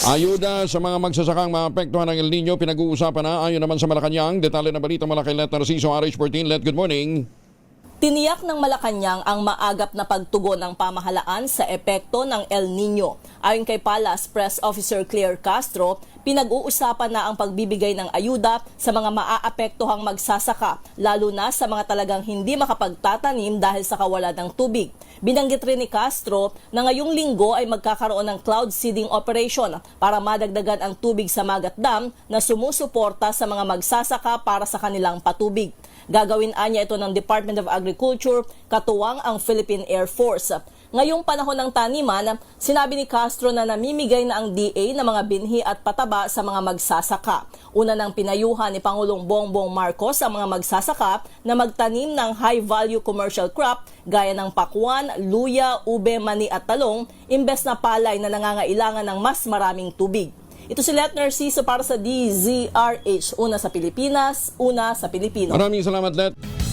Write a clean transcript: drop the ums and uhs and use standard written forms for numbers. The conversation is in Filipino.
Ayuda sa mga magsasakang maapektuhan ng El Nino, pinag-uusapan na ayon naman sa Malacanang. Detalye na balita mula kay Let Narciso, RH14. Let, good morning. Tiniyak ng Malacanang ang maagap na pagtugon ng pamahalaan sa epekto ng El Nino. Ayon kay Palace Press Officer Claire Castro, pinag-uusapan na ang pagbibigay ng ayuda sa mga maaapektuhang magsasaka, lalo na sa mga talagang hindi makapagtatanim dahil sa kawalan ng tubig. Binanggit rin ni Castro na ngayong linggo ay magkakaroon ng cloud seeding operation para madagdagan ang tubig sa Magat Dam na sumusuporta sa mga magsasaka para sa kanilang patubig. Gagawin anya ito ng Department of Agriculture, katuwang ang Philippine Air Force. Ngayong panahon ng taniman, sinabi ni Castro na namimigay na ang DA ng mga binhi at pataba sa mga magsasaka. Una nang pinayuhan ni Pangulong Bongbong Marcos ang mga magsasaka na magtanim ng high-value commercial crop gaya ng pakwan, luya, ube, mani at talong, imbes na palay na nangangailangan ng mas maraming tubig. Ito si Let Narciso para sa DZRH. Una sa Pilipinas, una sa Pilipino. Maraming salamat, Let.